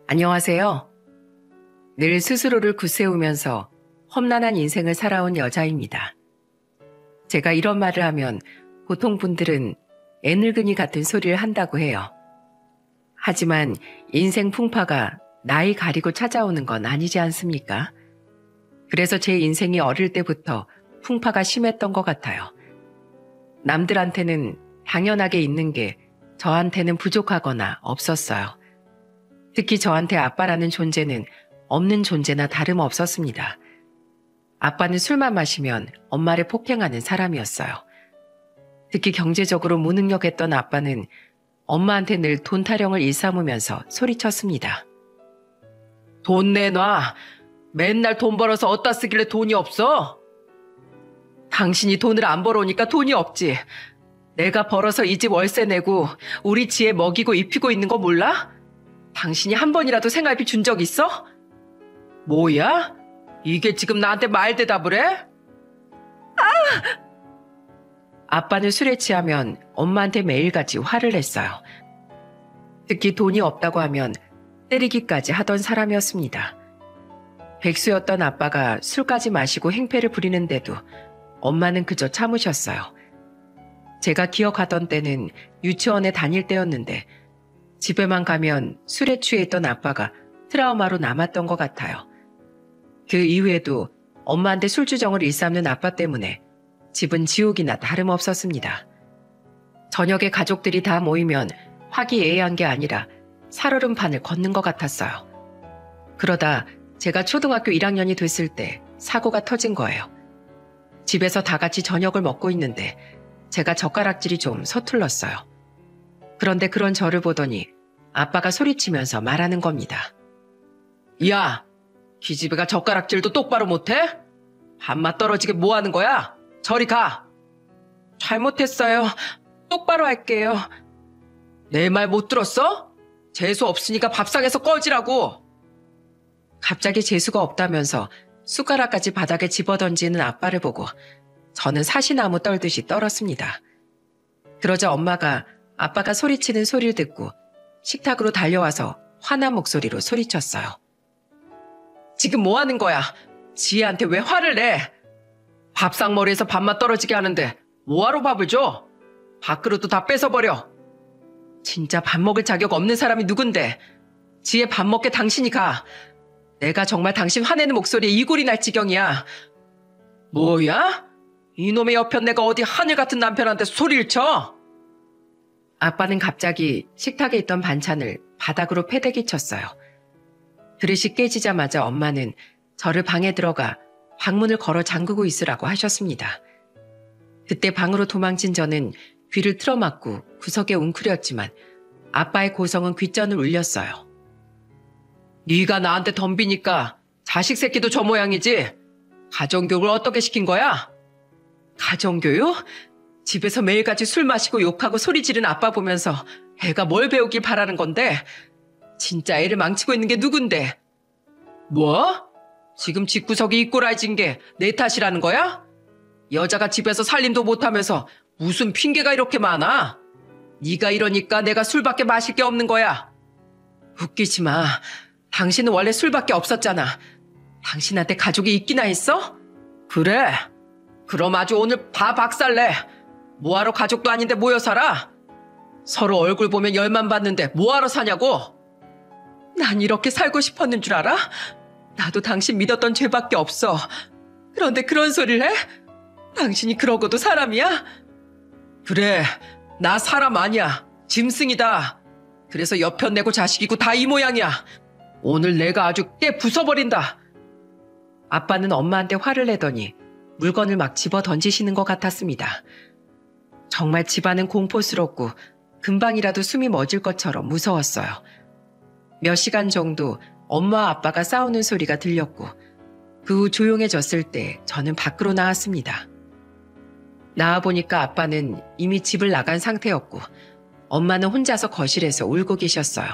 안녕하세요. 늘 스스로를 굳세우면서 험난한 인생을 살아온 여자입니다. 제가 이런 말을 하면 보통 분들은 애늙은이 같은 소리를 한다고 해요. 하지만 인생 풍파가 나이 가리고 찾아오는 건 아니지 않습니까? 그래서 제 인생이 어릴 때부터 풍파가 심했던 것 같아요. 남들한테는 당연하게 있는 게 저한테는 부족하거나 없었어요. 특히 저한테 아빠라는 존재는 없는 존재나 다름없었습니다. 아빠는 술만 마시면 엄마를 폭행하는 사람이었어요. 특히 경제적으로 무능력했던 아빠는 엄마한테 늘 돈 타령을 일삼으면서 소리쳤습니다. 돈 내놔. 맨날 돈 벌어서 어디다 쓰길래 돈이 없어? 당신이 돈을 안 벌어오니까 돈이 없지. 내가 벌어서 이 집 월세 내고 우리 지혜 먹이고 입히고 있는 거 몰라? 당신이 한 번이라도 생활비 준 적 있어? 뭐야? 이게 지금 나한테 말 대답을 해? 아빠는 술에 취하면 엄마한테 매일같이 화를 냈어요. 특히 돈이 없다고 하면 때리기까지 하던 사람이었습니다. 백수였던 아빠가 술까지 마시고 행패를 부리는데도 엄마는 그저 참으셨어요. 제가 기억하던 때는 유치원에 다닐 때였는데 집에만 가면 술에 취해 있던 아빠가 트라우마로 남았던 것 같아요. 그 이후에도 엄마한테 술주정을 일삼는 아빠 때문에 집은 지옥이나 다름없었습니다. 저녁에 가족들이 다 모이면 화기애애한 게 아니라 살얼음판을 걷는 것 같았어요. 그러다 제가 초등학교 1학년이 됐을 때 사고가 터진 거예요. 집에서 다 같이 저녁을 먹고 있는데 제가 젓가락질이 좀 서툴렀어요. 그런데 그런 저를 보더니 아빠가 소리치면서 말하는 겁니다. 야, 기집애가 젓가락질도 똑바로 못해? 밥맛 떨어지게 뭐 하는 거야? 저리 가. 잘못했어요. 똑바로 할게요. 내 말 못 들었어? 재수 없으니까 밥상에서 꺼지라고. 갑자기 재수가 없다면서 숟가락까지 바닥에 집어던지는 아빠를 보고 저는 사시나무 떨듯이 떨었습니다. 그러자 엄마가 아빠가 소리치는 소리를 듣고 식탁으로 달려와서 화난 목소리로 소리쳤어요. 지금 뭐 하는 거야? 지혜한테 왜 화를 내? 밥상머리에서 밥맛 떨어지게 하는데 뭐하러 밥을 줘? 밥그릇도 다 뺏어버려. 진짜 밥 먹을 자격 없는 사람이 누군데? 지혜 밥 먹게 당신이 가. 내가 정말 당신 화내는 목소리에 이골이 날 지경이야. 뭐야? 이놈의 여편 내가 어디 하늘 같은 남편한테 소리를 쳐? 아빠는 갑자기 식탁에 있던 반찬을 바닥으로 패대기 쳤어요. 그릇이 깨지자마자 엄마는 저를 방에 들어가 방문을 걸어 잠그고 있으라고 하셨습니다. 그때 방으로 도망친 저는 귀를 틀어막고 구석에 웅크렸지만 아빠의 고성은 귓전을 울렸어요. 네가 나한테 덤비니까 자식 새끼도 저 모양이지? 가정교육을 어떻게 시킨 거야? 가정교육? 집에서 매일같이 술 마시고 욕하고 소리 지르는 아빠 보면서 애가 뭘 배우길 바라는 건데 진짜 애를 망치고 있는 게 누군데? 뭐? 지금 집구석이 이꼬라진 게 내 탓이라는 거야? 여자가 집에서 살림도 못하면서 무슨 핑계가 이렇게 많아? 네가 이러니까 내가 술밖에 마실 게 없는 거야. 웃기지 마. 당신은 원래 술밖에 없었잖아. 당신한테 가족이 있기나 했어? 그래. 그럼 아주 오늘 다 박살내. 뭐하러 가족도 아닌데 모여 살아? 서로 얼굴 보면 열만 받는데 뭐하러 사냐고? 난 이렇게 살고 싶었는 줄 알아? 나도 당신 믿었던 죄밖에 없어. 그런데 그런 소리를 해? 당신이 그러고도 사람이야? 그래, 나 사람 아니야. 짐승이다. 그래서 여편 내고 자식이고 다 이 모양이야. 오늘 내가 아주 깨 부숴버린다. 아빠는 엄마한테 화를 내더니 물건을 막 집어 던지시는 것 같았습니다. 정말 집안은 공포스럽고 금방이라도 숨이 멎을 것처럼 무서웠어요. 몇 시간 정도 엄마와 아빠가 싸우는 소리가 들렸고 그 후 조용해졌을 때 저는 밖으로 나왔습니다. 나와보니까 아빠는 이미 집을 나간 상태였고 엄마는 혼자서 거실에서 울고 계셨어요.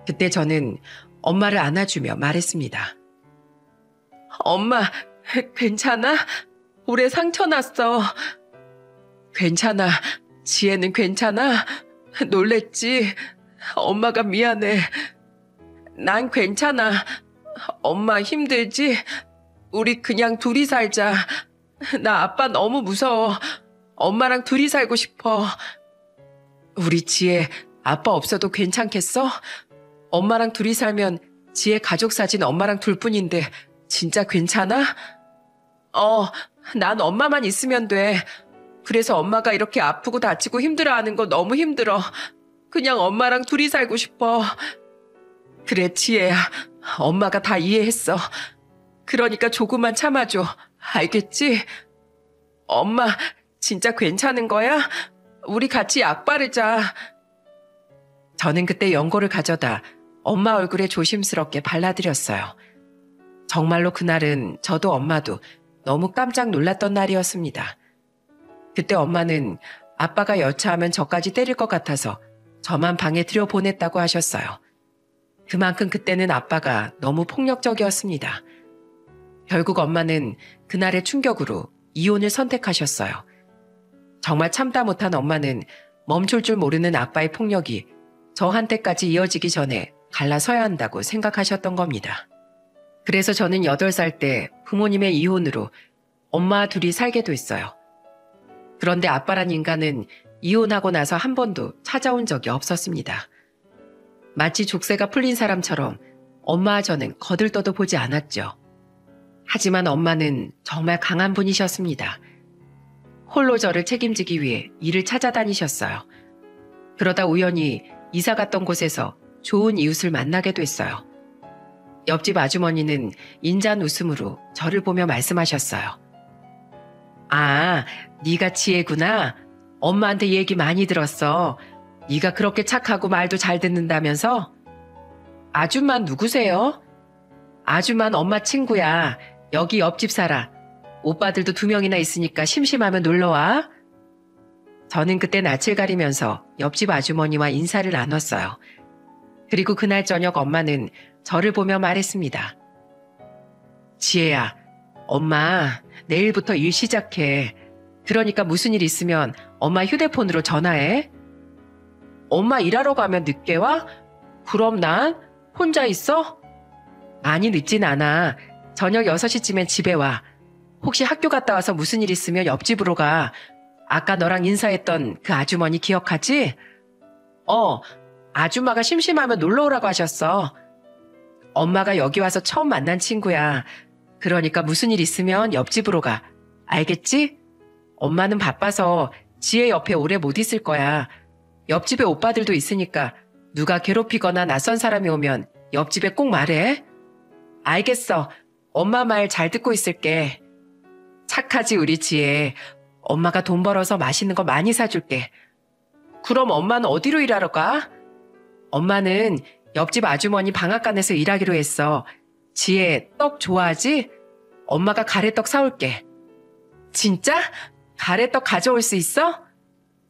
그때 저는 엄마를 안아주며 말했습니다. 엄마, 괜찮아? 올해 상처 났어. 괜찮아. 지혜는 괜찮아? 놀랬지? 엄마가 미안해. 난 괜찮아. 엄마 힘들지? 우리 그냥 둘이 살자. 나 아빠 너무 무서워. 엄마랑 둘이 살고 싶어. 우리 지혜, 아빠 없어도 괜찮겠어? 엄마랑 둘이 살면 지혜 가족 사진 엄마랑 둘뿐인데 진짜 괜찮아? 난 엄마만 있으면 돼. 그래서 엄마가 이렇게 아프고 다치고 힘들어하는 거 너무 힘들어. 그냥 엄마랑 둘이 살고 싶어. 그래, 지혜야. 엄마가 다 이해했어. 그러니까 조금만 참아줘. 알겠지? 엄마, 진짜 괜찮은 거야? 우리 같이 약 바르자. 저는 그때 연고를 가져다 엄마 얼굴에 조심스럽게 발라드렸어요. 정말로 그날은 저도 엄마도 너무 깜짝 놀랐던 날이었습니다. 그때 엄마는 아빠가 여차하면 저까지 때릴 것 같아서 저만 방에 들여보냈다고 하셨어요. 그만큼 그때는 아빠가 너무 폭력적이었습니다. 결국 엄마는 그날의 충격으로 이혼을 선택하셨어요. 정말 참다 못한 엄마는 멈출 줄 모르는 아빠의 폭력이 저한테까지 이어지기 전에 갈라서야 한다고 생각하셨던 겁니다. 그래서 저는 8살 때 부모님의 이혼으로 엄마와 둘이 살게 됐어요. 그런데 아빠란 인간은 이혼하고 나서 한 번도 찾아온 적이 없었습니다. 마치 족쇄가 풀린 사람처럼 엄마와 저는 거들떠도 보지 않았죠. 하지만 엄마는 정말 강한 분이셨습니다. 홀로 저를 책임지기 위해 일을 찾아다니셨어요. 그러다 우연히 이사 갔던 곳에서 좋은 이웃을 만나게 됐어요. 옆집 아주머니는 인자한 웃음으로 저를 보며 말씀하셨어요. 아, 네가 지혜구나. 엄마한테 얘기 많이 들었어. 네가 그렇게 착하고 말도 잘 듣는다면서? 아줌마 누구세요? 아줌마는 엄마 친구야. 여기 옆집 살아. 오빠들도 2명이나 있으니까 심심하면 놀러와. 저는 그때 낯을 가리면서 옆집 아주머니와 인사를 나눴어요. 그리고 그날 저녁 엄마는 저를 보며 말했습니다. 지혜야, 엄마 내일부터 일 시작해. 그러니까 무슨 일 있으면 엄마 휴대폰으로 전화해. 엄마 일하러 가면 늦게 와? 그럼 난 혼자 있어? 아니, 늦진 않아. 저녁 6시쯤엔 집에 와. 혹시 학교 갔다 와서 무슨 일 있으면 옆집으로 가. 아까 너랑 인사했던 그 아주머니 기억하지? 아줌마가 심심하면 놀러 오라고 하셨어. 엄마가 여기 와서 처음 만난 친구야. 그러니까 무슨 일 있으면 옆집으로 가. 알겠지? 엄마는 바빠서 지혜 옆에 오래 못 있을 거야. 옆집에 오빠들도 있으니까 누가 괴롭히거나 낯선 사람이 오면 옆집에 꼭 말해. 알겠어. 엄마 말 잘 듣고 있을게. 착하지 우리 지혜. 엄마가 돈 벌어서 맛있는 거 많이 사줄게. 그럼 엄마는 어디로 일하러 가? 엄마는 옆집 아주머니 방앗간에서 일하기로 했어. 지혜, 떡 좋아하지? 엄마가 가래떡 사올게. 진짜? 가래떡 가져올 수 있어?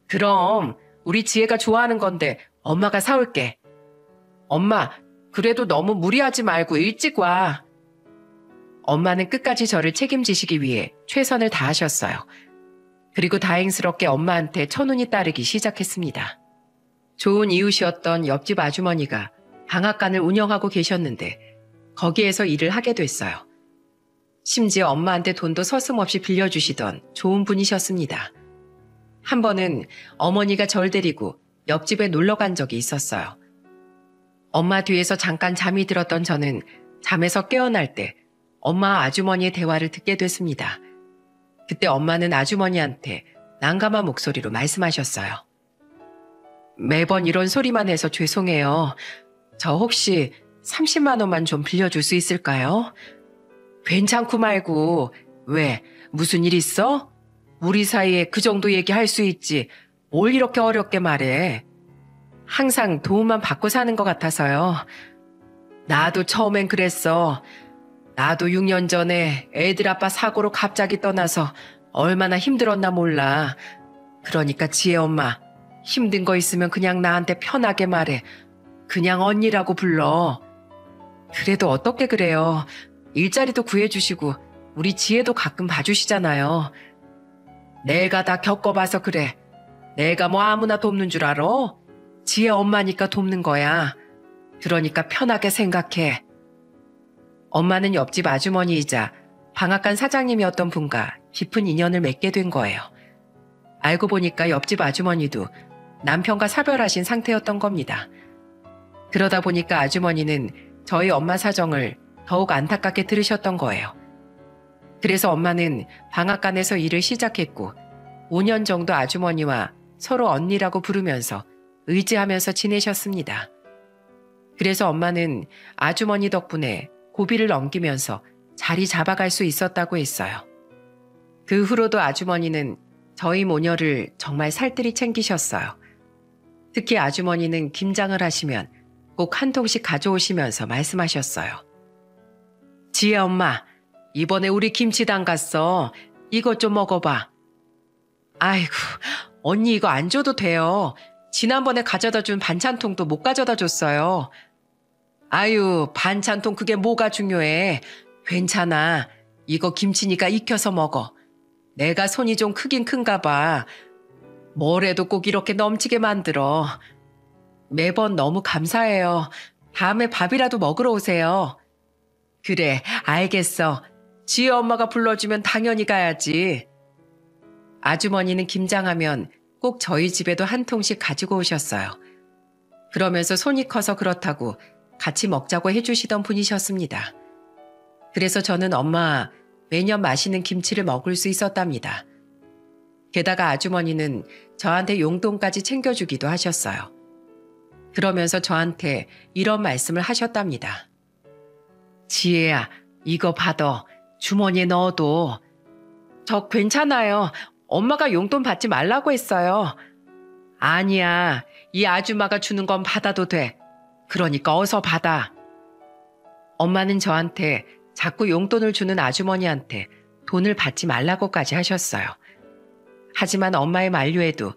그럼 우리 지혜가 좋아하는 건데 엄마가 사올게. 엄마, 그래도 너무 무리하지 말고 일찍 와. 엄마는 끝까지 저를 책임지시기 위해 최선을 다하셨어요. 그리고 다행스럽게 엄마한테 천운이 따르기 시작했습니다. 좋은 이웃이었던 옆집 아주머니가 방앗간을 운영하고 계셨는데 거기에서 일을 하게 됐어요. 심지어 엄마한테 돈도 서슴없이 빌려주시던 좋은 분이셨습니다. 한 번은 어머니가 절 데리고 옆집에 놀러 간 적이 있었어요. 엄마 뒤에서 잠깐 잠이 들었던 저는 잠에서 깨어날 때 엄마와 아주머니의 대화를 듣게 됐습니다. 그때 엄마는 아주머니한테 난감한 목소리로 말씀하셨어요. 매번 이런 소리만 해서 죄송해요. 저 혹시 30만 원만 좀 빌려줄 수 있을까요? 괜찮고 말고. 왜? 무슨 일 있어? 우리 사이에 그 정도 얘기할 수 있지. 뭘 이렇게 어렵게 말해. 항상 도움만 받고 사는 것 같아서요. 나도 처음엔 그랬어. 나도 6년 전에 애들 아빠 사고로 갑자기 떠나서 얼마나 힘들었나 몰라. 그러니까 지혜 엄마, 힘든 거 있으면 그냥 나한테 편하게 말해. 그냥 언니라고 불러. 그래도 어떻게 그래요. 일자리도 구해주시고 우리 지혜도 가끔 봐주시잖아요. 내가 다 겪어봐서 그래. 내가 뭐 아무나 돕는 줄 알아? 지혜 엄마니까 돕는 거야. 그러니까 편하게 생각해. 엄마는 옆집 아주머니이자 방앗간 사장님이었던 분과 깊은 인연을 맺게 된 거예요. 알고 보니까 옆집 아주머니도 남편과 사별하신 상태였던 겁니다. 그러다 보니까 아주머니는 저희 엄마 사정을 더욱 안타깝게 들으셨던 거예요. 그래서 엄마는 방앗간에서 일을 시작했고 5년 정도 아주머니와 서로 언니라고 부르면서 의지하면서 지내셨습니다. 그래서 엄마는 아주머니 덕분에 고비를 넘기면서 자리 잡아갈 수 있었다고 했어요. 그 후로도 아주머니는 저희 모녀를 정말 살뜰히 챙기셨어요. 특히 아주머니는 김장을 하시면 꼭 한 통씩 가져오시면서 말씀하셨어요. 지혜 엄마, 이번에 우리 김치 담갔어. 이것 좀 먹어봐. 아이고, 언니 이거 안 줘도 돼요. 지난번에 가져다 준 반찬통도 못 가져다 줬어요. 아유, 반찬통 그게 뭐가 중요해. 괜찮아. 이거 김치니까 익혀서 먹어. 내가 손이 좀 크긴 큰가 봐. 뭐래도 꼭 이렇게 넘치게 만들어. 매번 너무 감사해요. 다음에 밥이라도 먹으러 오세요. 그래, 알겠어. 지혜 엄마가 불러주면 당연히 가야지. 아주머니는 김장하면 꼭 저희 집에도 한 통씩 가지고 오셨어요. 그러면서 손이 커서 그렇다고 같이 먹자고 해주시던 분이셨습니다. 그래서 저는 엄마 매년 맛있는 김치를 먹을 수 있었답니다. 게다가 아주머니는 저한테 용돈까지 챙겨주기도 하셨어요. 그러면서 저한테 이런 말씀을 하셨답니다. 지혜야, 이거 받아. 주머니에 넣어둬. 저 괜찮아요. 엄마가 용돈 받지 말라고 했어요. 아니야, 이 아줌마가 주는 건 받아도 돼. 그러니까 어서 받아. 엄마는 저한테 자꾸 용돈을 주는 아주머니한테 돈을 받지 말라고까지 하셨어요. 하지만 엄마의 만류에도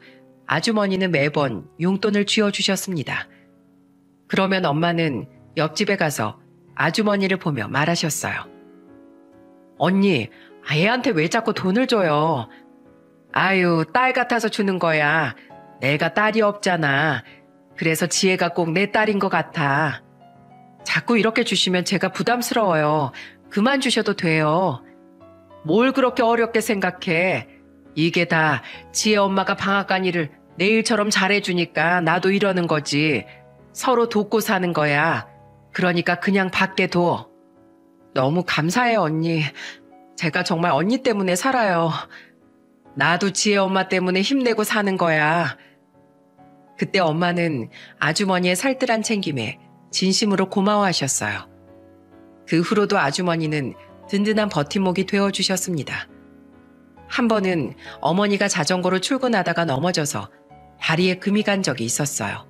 아주머니는 매번 용돈을 쥐어주셨습니다. 그러면 엄마는 옆집에 가서 아주머니를 보며 말하셨어요. 언니, 애한테 왜 자꾸 돈을 줘요? 아유, 딸 같아서 주는 거야. 내가 딸이 없잖아. 그래서 지혜가 꼭 내 딸인 것 같아. 자꾸 이렇게 주시면 제가 부담스러워요. 그만 주셔도 돼요. 뭘 그렇게 어렵게 생각해. 이게 다 지혜 엄마가 방앗간 일을 내 일처럼 잘해주니까 나도 이러는 거지. 서로 돕고 사는 거야. 그러니까 그냥 받게 둬. 너무 감사해요, 언니. 제가 정말 언니 때문에 살아요. 나도 지혜 엄마 때문에 힘내고 사는 거야. 그때 엄마는 아주머니의 살뜰한 챙김에 진심으로 고마워하셨어요. 그 후로도 아주머니는 든든한 버팀목이 되어주셨습니다. 한 번은 어머니가 자전거로 출근하다가 넘어져서 다리에 금이 간 적이 있었어요.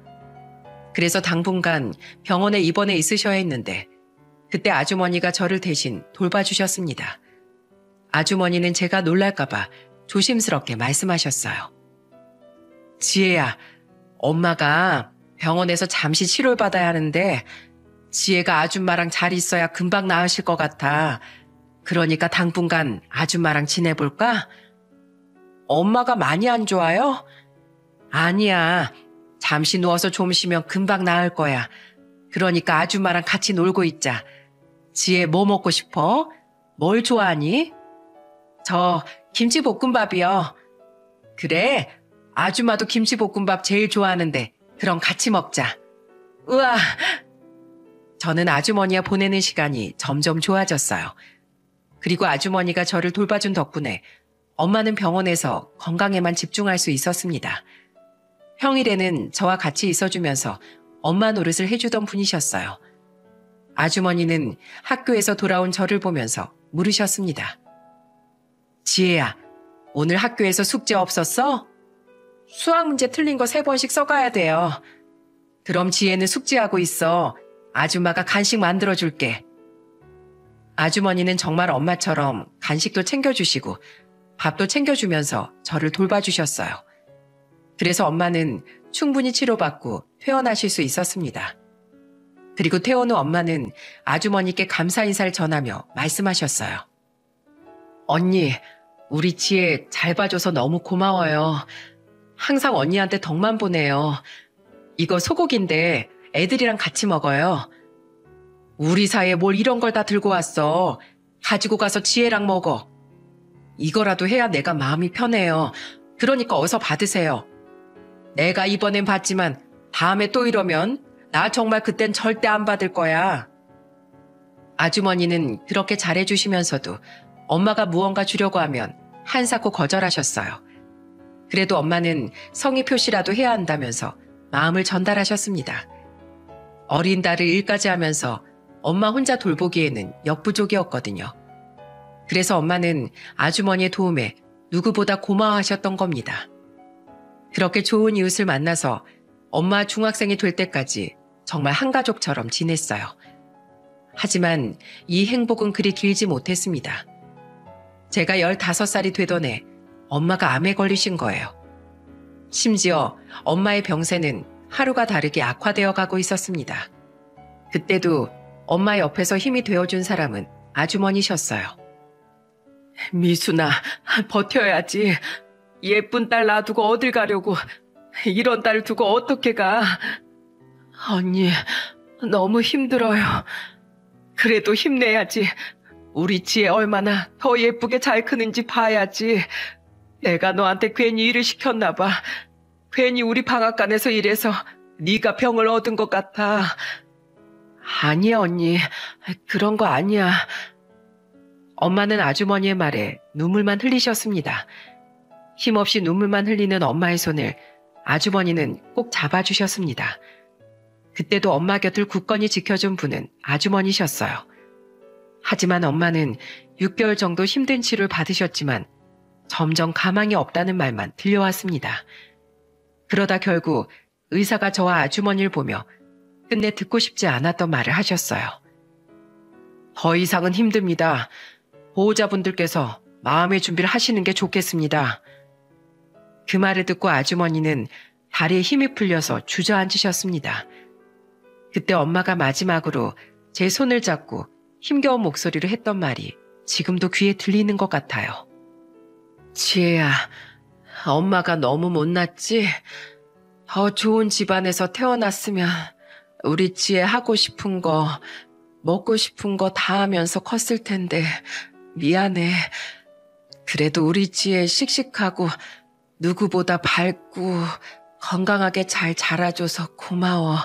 그래서 당분간 병원에 입원해 있으셔야 했는데 그때 아주머니가 저를 대신 돌봐주셨습니다. 아주머니는 제가 놀랄까봐 조심스럽게 말씀하셨어요. 지혜야, 엄마가 병원에서 잠시 치료를 받아야 하는데 지혜가 아줌마랑 잘 있어야 금방 나으실 것 같아. 그러니까 당분간 아줌마랑 지내볼까? 엄마가 많이 안 좋아요? 아니야. 잠시 누워서 좀 쉬면 금방 나을 거야. 그러니까 아줌마랑 같이 놀고 있자. 지혜 뭐 먹고 싶어? 뭘 좋아하니? 저 김치볶음밥이요. 그래, 아줌마도 김치볶음밥 제일 좋아하는데 그럼 같이 먹자. 우와! 저는 아주머니와 보내는 시간이 점점 좋아졌어요. 그리고 아주머니가 저를 돌봐준 덕분에 엄마는 병원에서 건강에만 집중할 수 있었습니다. 평일에는 저와 같이 있어주면서 엄마 노릇을 해주던 분이셨어요. 아주머니는 학교에서 돌아온 저를 보면서 물으셨습니다. 지혜야, 오늘 학교에서 숙제 없었어? 수학 문제 틀린 거 3번씩 써가야 돼요. 그럼 지혜는 숙제하고 있어. 아줌마가 간식 만들어줄게. 아주머니는 정말 엄마처럼 간식도 챙겨주시고 밥도 챙겨주면서 저를 돌봐주셨어요. 그래서 엄마는 충분히 치료받고 퇴원하실 수 있었습니다. 그리고 퇴원 후 엄마는 아주머니께 감사 인사를 전하며 말씀하셨어요. 언니, 우리 지혜 잘 봐줘서 너무 고마워요. 항상 언니한테 덕만 보내요. 이거 소고기인데 애들이랑 같이 먹어요. 우리 사이에 뭘 이런 걸 다 들고 왔어. 가지고 가서 지혜랑 먹어. 이거라도 해야 내가 마음이 편해요. 그러니까 어서 받으세요. 내가 이번엔 받지만 다음에 또 이러면 나 정말 그땐 절대 안 받을 거야. 아주머니는 그렇게 잘해주시면서도 엄마가 무언가 주려고 하면 한사코 거절하셨어요. 그래도 엄마는 성의 표시라도 해야 한다면서 마음을 전달하셨습니다. 어린 딸을 일까지 하면서 엄마 혼자 돌보기에는 역부족이었거든요. 그래서 엄마는 아주머니의 도움에 누구보다 고마워하셨던 겁니다. 그렇게 좋은 이웃을 만나서 엄마 중학생이 될 때까지 정말 한 가족처럼 지냈어요. 하지만 이 행복은 그리 길지 못했습니다. 제가 15살이 되던 해 엄마가 암에 걸리신 거예요. 심지어 엄마의 병세는 하루가 다르게 악화되어 가고 있었습니다. 그때도 엄마 옆에서 힘이 되어준 사람은 아주머니셨어요. 미순아, 버텨야지. 예쁜 딸 놔두고 어딜 가려고. 이런 딸 두고 어떻게 가. 언니, 너무 힘들어요. 그래도 힘내야지. 우리 지혜 얼마나 더 예쁘게 잘 크는지 봐야지. 내가 너한테 괜히 일을 시켰나 봐. 괜히 우리 방앗간에서 일해서 네가 병을 얻은 것 같아. 아니야, 언니. 그런 거 아니야. 엄마는 아주머니의 말에 눈물만 흘리셨습니다. 힘없이 눈물만 흘리는 엄마의 손을 아주머니는 꼭 잡아주셨습니다. 그때도 엄마 곁을 굳건히 지켜준 분은 아주머니셨어요. 하지만 엄마는 6개월 정도 힘든 치료를 받으셨지만 점점 가망이 없다는 말만 들려왔습니다. 그러다 결국 의사가 저와 아주머니를 보며 끝내 듣고 싶지 않았던 말을 하셨어요. 더 이상은 힘듭니다. 보호자분들께서 마음의 준비를 하시는 게 좋겠습니다. 그 말을 듣고 아주머니는 다리에 힘이 풀려서 주저앉으셨습니다. 그때 엄마가 마지막으로 제 손을 잡고 힘겨운 목소리로 했던 말이 지금도 귀에 들리는 것 같아요. 지혜야, 엄마가 너무 못났지? 더 좋은 집안에서 태어났으면 우리 지혜 하고 싶은 거, 먹고 싶은 거 다 하면서 컸을 텐데 미안해. 그래도 우리 지혜 씩씩하고 누구보다 밝고 건강하게 잘 자라줘서 고마워.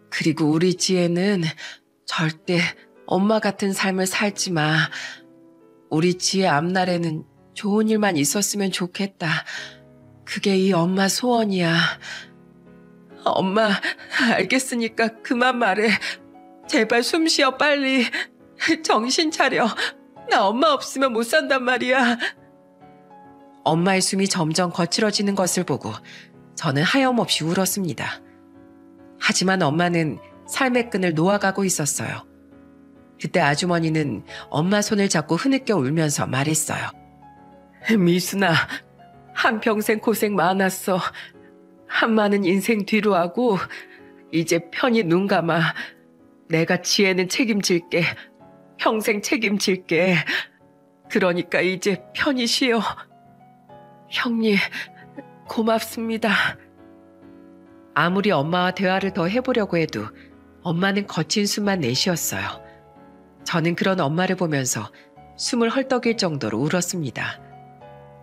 그리고 우리 지혜는 절대 엄마 같은 삶을 살지 마. 우리 지혜 앞날에는 좋은 일만 있었으면 좋겠다. 그게 이 엄마 소원이야. 엄마, 알겠으니까 그만 말해. 제발 숨 쉬어 빨리. 정신 차려. 나 엄마 없으면 못 산단 말이야. 엄마의 숨이 점점 거칠어지는 것을 보고 저는 하염없이 울었습니다. 하지만 엄마는 삶의 끈을 놓아가고 있었어요. 그때 아주머니는 엄마 손을 잡고 흐느껴 울면서 말했어요. 미순아, 한평생 고생 많았어. 한많은 인생 뒤로 하고 이제 편히 눈 감아. 내가 지혜는 책임질게. 평생 책임질게. 그러니까 이제 편히 쉬어. 형님, 고맙습니다. 아무리 엄마와 대화를 더 해보려고 해도 엄마는 거친 숨만 내쉬었어요. 저는 그런 엄마를 보면서 숨을 헐떡일 정도로 울었습니다.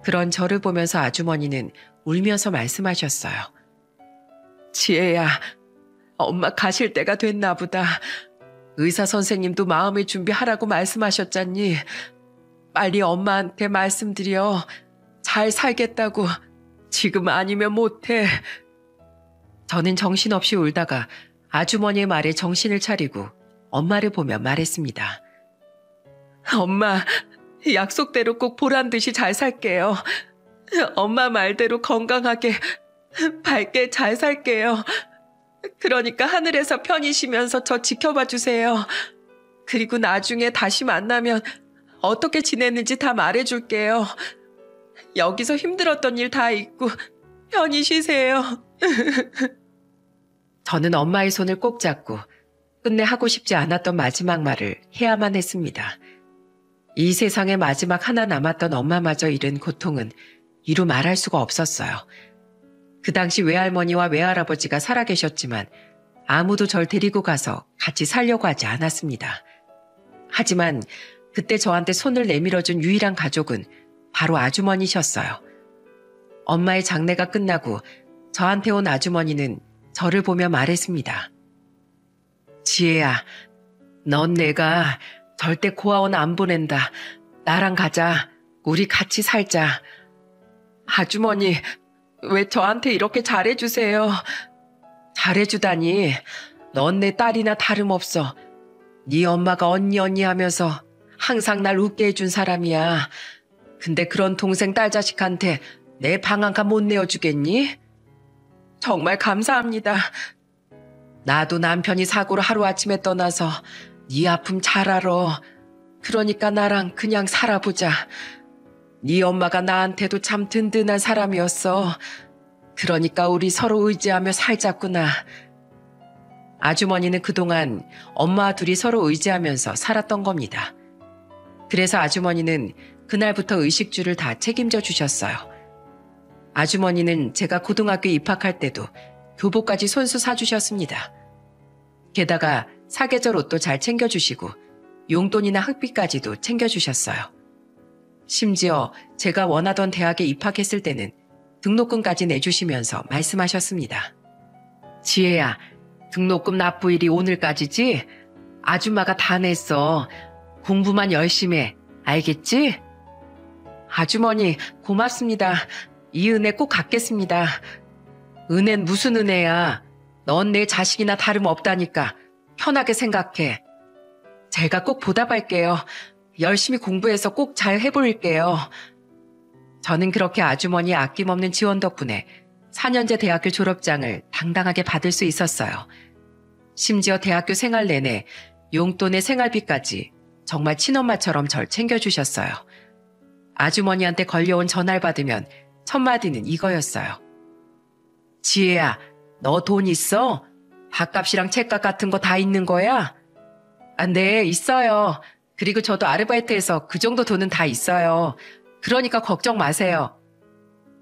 그런 저를 보면서 아주머니는 울면서 말씀하셨어요. 지혜야, 엄마 가실 때가 됐나 보다. 의사 선생님도 마음의 준비하라고 말씀하셨잖니. 빨리 엄마한테 말씀드려. 잘 살겠다고. 지금 아니면 못해. 저는 정신없이 울다가 아주머니의 말에 정신을 차리고 엄마를 보며 말했습니다. 엄마, 약속대로 꼭 보란 듯이 잘 살게요. 엄마 말대로 건강하게, 밝게 잘 살게요. 그러니까 하늘에서 편히 쉬면서 저 지켜봐 주세요. 그리고 나중에 다시 만나면 어떻게 지냈는지 다 말해줄게요. 여기서 힘들었던 일 다 잊고 편히 쉬세요. 저는 엄마의 손을 꼭 잡고 끝내 하고 싶지 않았던 마지막 말을 해야만 했습니다. 이 세상에 마지막 하나 남았던 엄마마저 잃은 고통은 이루 말할 수가 없었어요. 그 당시 외할머니와 외할아버지가 살아계셨지만 아무도 절 데리고 가서 같이 살려고 하지 않았습니다. 하지만 그때 저한테 손을 내밀어준 유일한 가족은 바로 아주머니셨어요. 엄마의 장례가 끝나고 저한테 온 아주머니는 저를 보며 말했습니다. 지혜야, 넌 내가 절대 고아원 안 보낸다. 나랑 가자. 우리 같이 살자. 아주머니, 왜 저한테 이렇게 잘해주세요? 잘해주다니. 넌 내 딸이나 다름없어. 네 엄마가 언니 하면서 항상 날 웃게 해준 사람이야. 근데 그런 동생 딸 자식한테 내 방 한 칸 못 내어주겠니? 정말 감사합니다. 나도 남편이 사고로 하루아침에 떠나서 네 아픔 잘 알아. 그러니까 나랑 그냥 살아보자. 네 엄마가 나한테도 참 든든한 사람이었어. 그러니까 우리 서로 의지하며 살자꾸나. 아주머니는 그동안 엄마와 둘이 서로 의지하면서 살았던 겁니다. 그래서 아주머니는 그날부터 의식주를 다 책임져 주셨어요. 아주머니는 제가 고등학교에 입학할 때도 교복까지 손수 사주셨습니다. 게다가 사계절 옷도 잘 챙겨주시고 용돈이나 학비까지도 챙겨주셨어요. 심지어 제가 원하던 대학에 입학했을 때는 등록금까지 내주시면서 말씀하셨습니다. 지혜야, 등록금 납부일이 오늘까지지? 아줌마가 다 냈어. 공부만 열심히 해. 알겠지? 아주머니, 고맙습니다. 이 은혜 꼭 갚겠습니다. 은혜는 무슨 은혜야. 넌 내 자식이나 다름없다니까. 편하게 생각해. 제가 꼭 보답할게요. 열심히 공부해서 꼭 잘 해볼게요. 저는 그렇게 아주머니의 아낌없는 지원 덕분에 4년제 대학교 졸업장을 당당하게 받을 수 있었어요. 심지어 대학교 생활 내내 용돈에 생활비까지 정말 친엄마처럼 절 챙겨주셨어요. 아주머니한테 걸려온 전화를 받으면 첫 마디는 이거였어요. 지혜야, 너 돈 있어? 밥값이랑 책값 같은 거 다 있는 거야? 아, 네, 있어요. 그리고 저도 아르바이트해서 그 정도 돈은 다 있어요. 그러니까 걱정 마세요.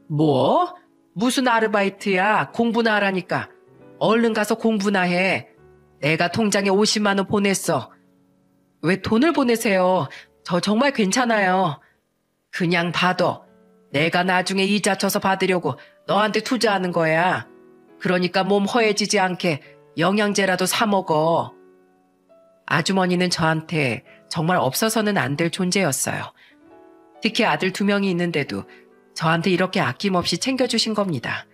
뭐? 무슨 아르바이트야? 공부나 하라니까. 얼른 가서 공부나 해. 내가 통장에 50만 원 보냈어. 왜 돈을 보내세요? 저 정말 괜찮아요. 그냥 받아. 내가 나중에 이자 쳐서 받으려고 너한테 투자하는 거야. 그러니까 몸 허해지지 않게 영양제라도 사 먹어. 아주머니는 저한테 정말 없어서는 안 될 존재였어요. 특히 아들 2명이 있는데도 저한테 이렇게 아낌없이 챙겨주신 겁니다.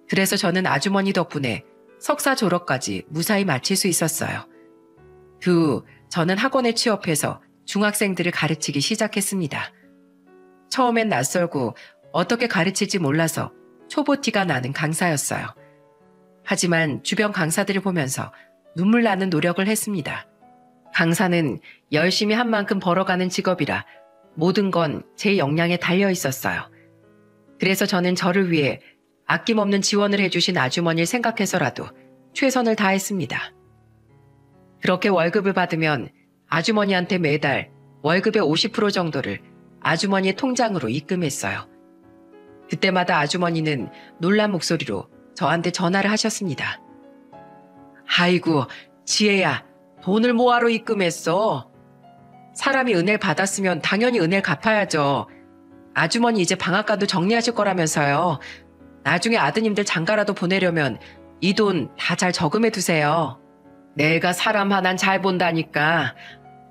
그래서 저는 아주머니 덕분에 석사 졸업까지 무사히 마칠 수 있었어요. 그 후 저는 학원에 취업해서 중학생들을 가르치기 시작했습니다. 처음엔 낯설고 어떻게 가르칠지 몰라서 초보티가 나는 강사였어요. 하지만 주변 강사들을 보면서 눈물 나는 노력을 했습니다. 강사는 열심히 한 만큼 벌어가는 직업이라 모든 건 제 역량에 달려 있었어요. 그래서 저는 저를 위해 아낌없는 지원을 해주신 아주머니를 생각해서라도 최선을 다했습니다. 그렇게 월급을 받으면 아주머니한테 매달 월급의 50% 정도를 아주머니의 통장으로 입금했어요. 그때마다 아주머니는 놀란 목소리로 저한테 전화를 하셨습니다. 아이고, 지혜야, 돈을 뭐하러 입금했어? 사람이 은혜를 받았으면 당연히 은혜를 갚아야죠. 아주머니 이제 방앗간도 정리하실 거라면서요. 나중에 아드님들 장가라도 보내려면 이 돈 다 잘 저금해 두세요. 내가 사람 하나는 잘 본다니까.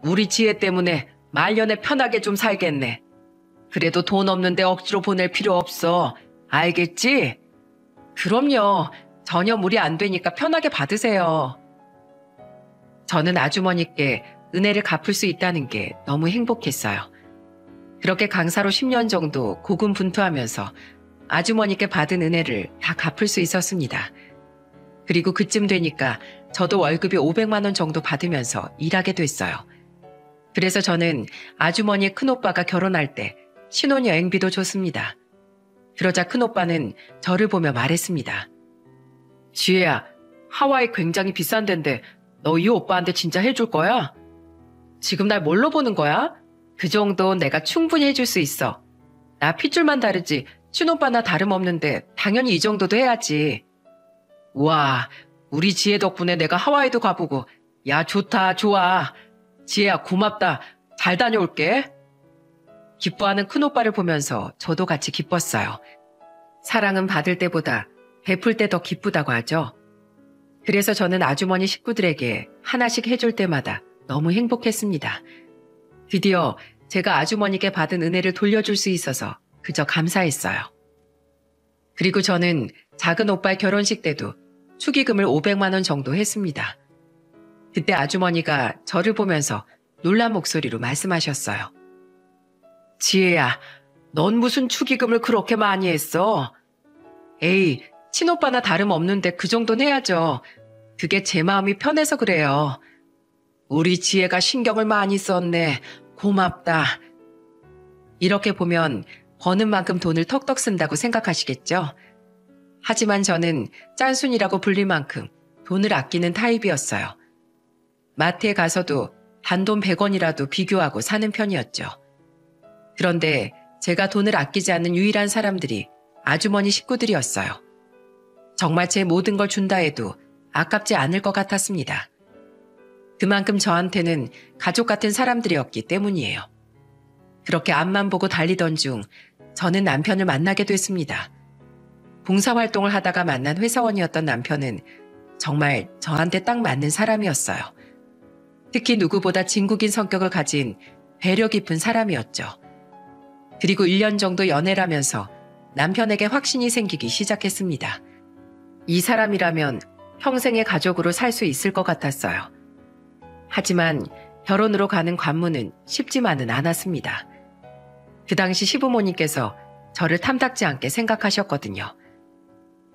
우리 지혜 때문에 말년에 편하게 좀 살겠네. 그래도 돈 없는데 억지로 보낼 필요 없어. 알겠지? 그럼요. 전혀 무리 안 되니까 편하게 받으세요. 저는 아주머니께 은혜를 갚을 수 있다는 게 너무 행복했어요. 그렇게 강사로 10년 정도 고군분투하면서 아주머니께 받은 은혜를 다 갚을 수 있었습니다. 그리고 그쯤 되니까 저도 월급이 500만 원 정도 받으면서 일하게 됐어요. 그래서 저는 아주머니의 큰오빠가 결혼할 때 신혼여행비도 줬습니다. 그러자 큰오빠는 저를 보며 말했습니다. 지혜야, 하와이 굉장히 비싼 데인데 너 이 오빠한테 진짜 해줄 거야? 지금 날 뭘로 보는 거야? 그 정도 내가 충분히 해줄 수 있어. 나 핏줄만 다르지 친오빠나 다름없는데 당연히 이 정도도 해야지. 우와, 우리 지혜 덕분에 내가 하와이도 가보고, 야, 좋다, 좋아. 지혜야, 고맙다. 잘 다녀올게. 기뻐하는 큰오빠를 보면서 저도 같이 기뻤어요. 사랑은 받을 때보다 베풀 때 더 기쁘다고 하죠. 그래서 저는 아주머니 식구들에게 하나씩 해줄 때마다 너무 행복했습니다. 드디어 제가 아주머니께 받은 은혜를 돌려줄 수 있어서 그저 감사했어요. 그리고 저는 작은 오빠의 결혼식 때도 축의금을 500만 원 정도 했습니다. 그때 아주머니가 저를 보면서 놀란 목소리로 말씀하셨어요. 지혜야, 넌 무슨 축의금을 그렇게 많이 했어? 에이, 친오빠나 다름없는데 그 정도는 해야죠. 그게 제 마음이 편해서 그래요. 우리 지혜가 신경을 많이 썼네. 고맙다. 이렇게 보면 버는 만큼 돈을 턱턱 쓴다고 생각하시겠죠? 하지만 저는 짠순이라고 불릴 만큼 돈을 아끼는 타입이었어요. 마트에 가서도 단돈 100원이라도 비교하고 사는 편이었죠. 그런데 제가 돈을 아끼지 않는 유일한 사람들이 아주머니 식구들이었어요. 정말 제 모든 걸 준다 해도 아깝지 않을 것 같았습니다. 그만큼 저한테는 가족 같은 사람들이었기 때문이에요. 그렇게 앞만 보고 달리던 중 저는 남편을 만나게 됐습니다. 봉사활동을 하다가 만난 회사원이었던 남편은 정말 저한테 딱 맞는 사람이었어요. 특히 누구보다 진국인 성격을 가진 배려 깊은 사람이었죠. 그리고 1년 정도 연애를 하면서 남편에게 확신이 생기기 시작했습니다. 이 사람이라면 평생의 가족으로 살 수 있을 것 같았어요. 하지만 결혼으로 가는 관문은 쉽지만은 않았습니다. 그 당시 시부모님께서 저를 탐탁지 않게 생각하셨거든요.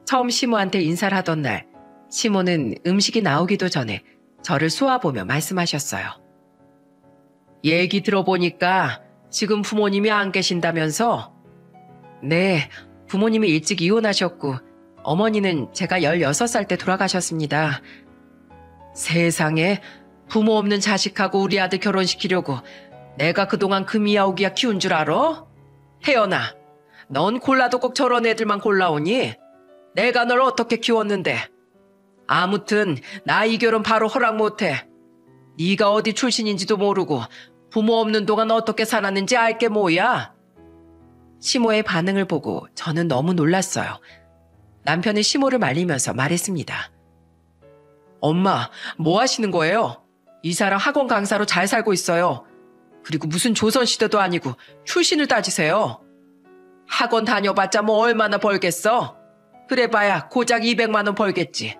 처음 시모한테 인사를 하던 날, 시모는 음식이 나오기도 전에 저를 쏘아보며 말씀하셨어요. 얘기 들어보니까 지금 부모님이 안 계신다면서? 네, 부모님이 일찍 이혼하셨고 어머니는 제가 16살 때 돌아가셨습니다. 세상에, 부모 없는 자식하고 우리 아들 결혼시키려고 내가 그동안 그 미야오기야 키운 줄 알아? 혜연아, 넌 골라도 꼭 저런 애들만 골라오니? 내가 널 어떻게 키웠는데? 아무튼 나 이 결혼 바로 허락 못해. 네가 어디 출신인지도 모르고 부모 없는 동안 어떻게 살았는지 알게 뭐야? 시모의 반응을 보고 저는 너무 놀랐어요. 남편은 시모를 말리면서 말했습니다. 엄마, 뭐 하시는 거예요? 이 사람 학원 강사로 잘 살고 있어요. 그리고 무슨 조선시대도 아니고 출신을 따지세요. 학원 다녀봤자 뭐 얼마나 벌겠어? 그래봐야 고작 200만 원 벌겠지.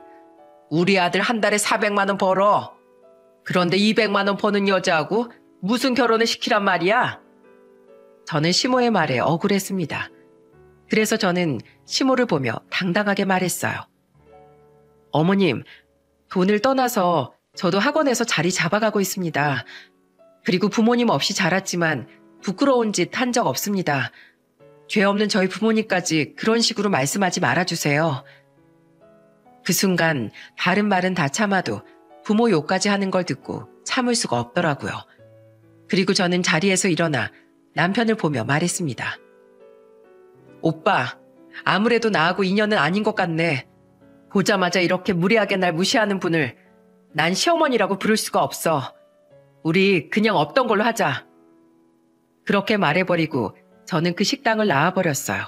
우리 아들 한 달에 400만 원 벌어. 그런데 200만 원 버는 여자하고 무슨 결혼을 시키란 말이야? 저는 시모의 말에 억울했습니다. 그래서 저는 시모를 보며 당당하게 말했어요. 어머님, 돈을 떠나서 저도 학원에서 자리 잡아가고 있습니다. 그리고 부모님 없이 자랐지만 부끄러운 짓 한 적 없습니다. 죄 없는 저희 부모님까지 그런 식으로 말씀하지 말아주세요. 그 순간 다른 말은 다 참아도 부모 욕까지 하는 걸 듣고 참을 수가 없더라고요. 그리고 저는 자리에서 일어나 남편을 보며 말했습니다. 오빠, 아무래도 나하고 인연은 아닌 것 같네. 보자마자 이렇게 무례하게 날 무시하는 분을 난 시어머니라고 부를 수가 없어. 우리 그냥 없던 걸로 하자. 그렇게 말해버리고 저는 그 식당을 나와버렸어요.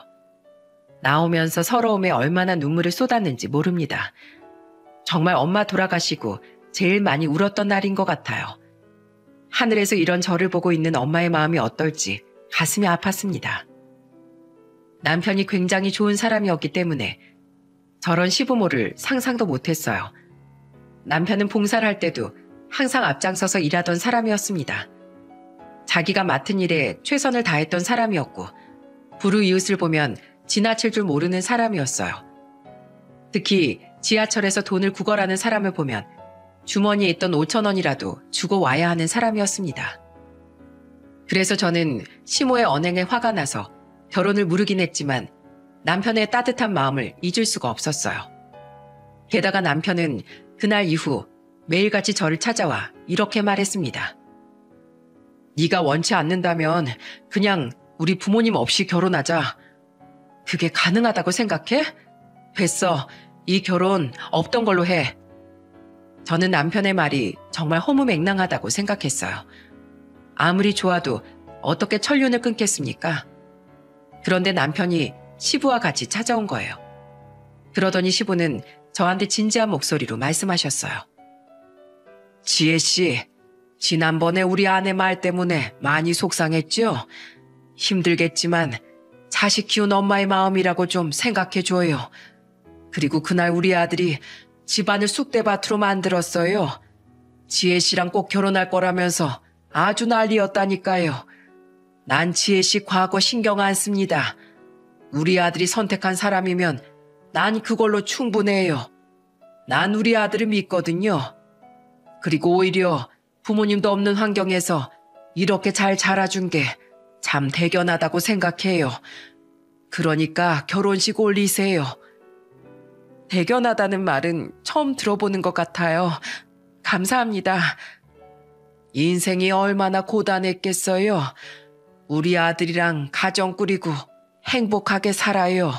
나오면서 서러움에 얼마나 눈물을 쏟았는지 모릅니다. 정말 엄마 돌아가시고 제일 많이 울었던 날인 것 같아요. 하늘에서 이런 저를 보고 있는 엄마의 마음이 어떨지 가슴이 아팠습니다. 남편이 굉장히 좋은 사람이었기 때문에 저런 시부모를 상상도 못했어요. 남편은 봉사를 할 때도 항상 앞장서서 일하던 사람이었습니다. 자기가 맡은 일에 최선을 다했던 사람이었고 불우이웃을 보면 지나칠 줄 모르는 사람이었어요. 특히 지하철에서 돈을 구걸하는 사람을 보면 주머니에 있던 5,000원이라도 주고 와야 하는 사람이었습니다. 그래서 저는 시모의 언행에 화가 나서 결혼을 무르긴 했지만 남편의 따뜻한 마음을 잊을 수가 없었어요. 게다가 남편은 그날 이후 매일같이 저를 찾아와 이렇게 말했습니다. 네가 원치 않는다면 그냥 우리 부모님 없이 결혼하자. 그게 가능하다고 생각해? 됐어. 이 결혼 없던 걸로 해. 저는 남편의 말이 정말 허무맹랑하다고 생각했어요. 아무리 좋아도 어떻게 천륜을 끊겠습니까? 그런데 남편이 시부와 같이 찾아온 거예요. 그러더니 시부는 저한테 진지한 목소리로 말씀하셨어요. 지혜 씨, 지난번에 우리 아내 말 때문에 많이 속상했죠? 힘들겠지만 자식 키운 엄마의 마음이라고 좀 생각해줘요. 그리고 그날 우리 아들이 집안을 쑥대밭으로 만들었어요. 지혜 씨랑 꼭 결혼할 거라면서 아주 난리였다니까요. 난 지혜 씨 과거 신경 안 씁니다. 우리 아들이 선택한 사람이면 난 그걸로 충분해요. 난 우리 아들을 믿거든요. 그리고 오히려 부모님도 없는 환경에서 이렇게 잘 자라준 게 참 대견하다고 생각해요. 그러니까 결혼식 올리세요. 대견하다는 말은 처음 들어보는 것 같아요. 감사합니다. 인생이 얼마나 고단했겠어요. 우리 아들이랑 가정 꾸리고 행복하게 살아요.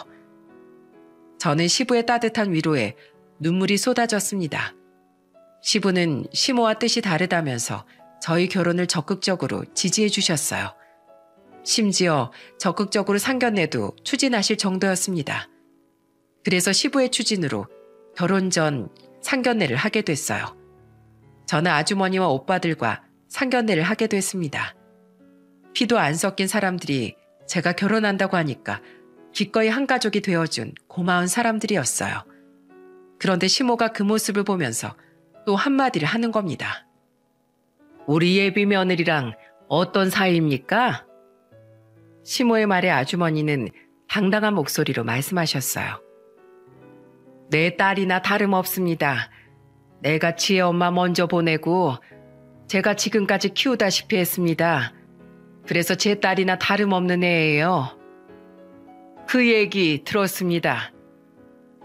저는 시부의 따뜻한 위로에 눈물이 쏟아졌습니다. 시부는 시모와 뜻이 다르다면서 저희 결혼을 적극적으로 지지해 주셨어요. 심지어 적극적으로 상견례도 추진하실 정도였습니다. 그래서 시부의 추진으로 결혼 전 상견례를 하게 됐어요. 저는 아주머니와 오빠들과 상견례를 하게 됐습니다. 피도 안 섞인 사람들이 제가 결혼한다고 하니까 기꺼이 한 가족이 되어준 고마운 사람들이었어요. 그런데 시모가 그 모습을 보면서 또 한마디를 하는 겁니다. 우리 예비 며느리랑 어떤 사이입니까? 시모의 말에 아주머니는 당당한 목소리로 말씀하셨어요. 내 딸이나 다름없습니다. 내가 지혜 엄마 먼저 보내고 제가 지금까지 키우다시피 했습니다. 그래서 제 딸이나 다름없는 애예요. 그 얘기 들었습니다.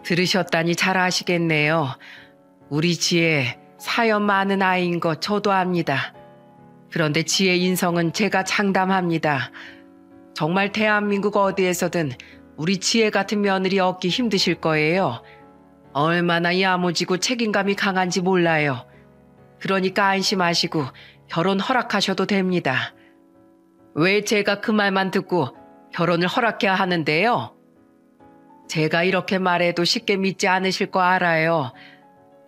들으셨다니 잘 아시겠네요. 우리 지혜 사연 많은 아이인 거 저도 압니다. 그런데 지혜 인성은 제가 장담합니다. 정말 대한민국 어디에서든 우리 지혜 같은 며느리 얻기 힘드실 거예요. 얼마나 야무지고 책임감이 강한지 몰라요. 그러니까 안심하시고 결혼 허락하셔도 됩니다. 왜 제가 그 말만 듣고 결혼을 허락해야 하는데요? 제가 이렇게 말해도 쉽게 믿지 않으실 거 알아요.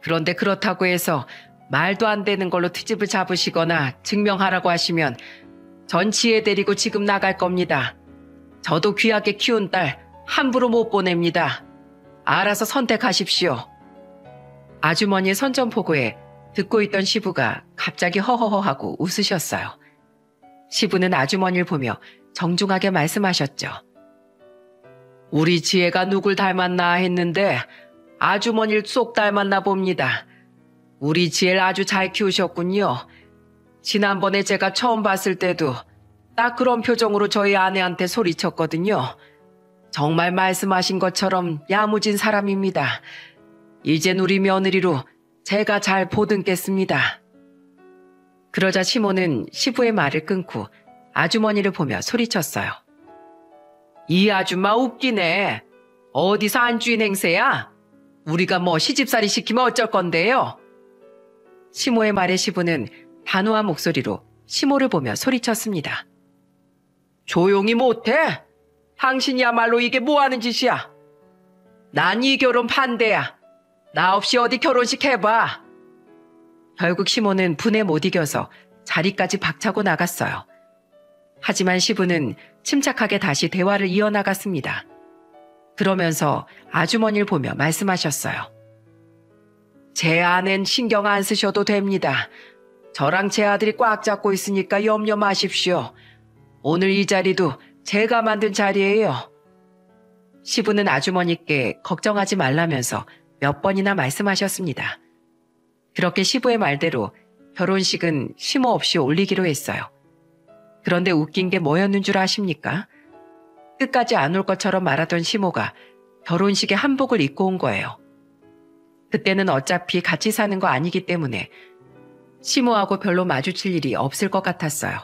그런데 그렇다고 해서 말도 안 되는 걸로 트집을 잡으시거나 증명하라고 하시면 전 지혜 데리고 지금 나갈 겁니다. 저도 귀하게 키운 딸 함부로 못 보냅니다. 알아서 선택하십시오. 아주머니의 선전포고에 듣고 있던 시부가 갑자기 허허허하고 웃으셨어요. 시부는 아주머니를 보며 정중하게 말씀하셨죠. 우리 지혜가 누굴 닮았나 했는데 아주머니를 쏙 닮았나 봅니다. 우리 지혜를 아주 잘 키우셨군요. 지난번에 제가 처음 봤을 때도 딱 그런 표정으로 저희 아내한테 소리쳤거든요. 정말 말씀하신 것처럼 야무진 사람입니다. 이젠 우리 며느리로 제가 잘 보듬겠습니다. 그러자 시모는 시부의 말을 끊고 아주머니를 보며 소리쳤어요. 이 아줌마 웃기네. 어디서 안주인 행세야? 우리가 뭐 시집살이 시키면 어쩔 건데요? 시모의 말에 시부는 단호한 목소리로 시모를 보며 소리쳤습니다. 조용히 못해? 당신이야말로 이게 뭐하는 짓이야? 난 이 결혼 반대야. 나 없이 어디 결혼식 해봐. 결국 시모는 분에 못 이겨서 자리까지 박차고 나갔어요. 하지만 시부는 침착하게 다시 대화를 이어나갔습니다. 그러면서 아주머니를 보며 말씀하셨어요. 제 아내는 신경 안 쓰셔도 됩니다. 저랑 제 아들이 꽉 잡고 있으니까 염려 마십시오. 오늘 이 자리도 제가 만든 자리예요. 시부는 아주머니께 걱정하지 말라면서 몇 번이나 말씀하셨습니다. 그렇게 시부의 말대로 결혼식은 시모 없이 올리기로 했어요. 그런데 웃긴 게 뭐였는 줄 아십니까? 끝까지 안 올 것처럼 말하던 시모가 결혼식에 한복을 입고 온 거예요. 그때는 어차피 같이 사는 거 아니기 때문에 시모하고 별로 마주칠 일이 없을 것 같았어요.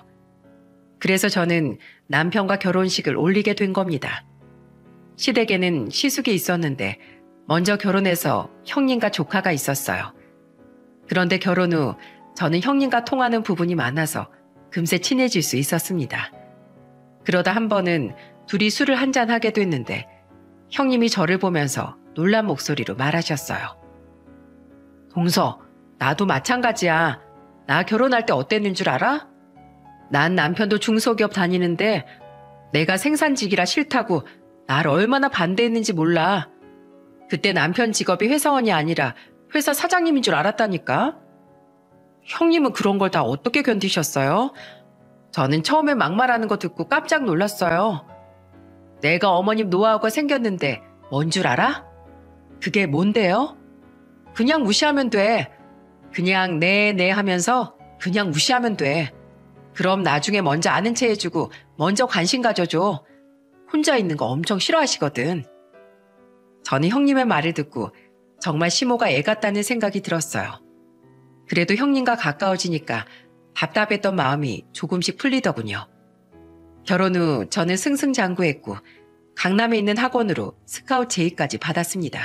그래서 저는 남편과 결혼식을 올리게 된 겁니다. 시댁에는 시숙이 있었는데 먼저 결혼해서 형님과 조카가 있었어요. 그런데 결혼 후 저는 형님과 통하는 부분이 많아서 금세 친해질 수 있었습니다. 그러다 한 번은 둘이 술을 한잔 하게 됐는데 형님이 저를 보면서 놀란 목소리로 말하셨어요. 동서, 나도 마찬가지야. 나 결혼할 때 어땠는 줄 알아? 난 남편도 중소기업 다니는데 내가 생산직이라 싫다고 날 얼마나 반대했는지 몰라. 그때 남편 직업이 회사원이 아니라 회사 사장님인 줄 알았다니까. 형님은 그런 걸 다 어떻게 견디셨어요? 저는 처음에 막말하는 거 듣고 깜짝 놀랐어요. 내가 어머님 노하우가 생겼는데 뭔 줄 알아? 그게 뭔데요? 그냥 무시하면 돼. 그냥 네 하면서 그냥 무시하면 돼. 그럼 나중에 먼저 아는 체 해주고 먼저 관심 가져줘. 혼자 있는 거 엄청 싫어하시거든. 저는 형님의 말을 듣고 정말 시모가 애 같다는 생각이 들었어요. 그래도 형님과 가까워지니까 답답했던 마음이 조금씩 풀리더군요. 결혼 후 저는 승승장구했고 강남에 있는 학원으로 스카우트 제의까지 받았습니다.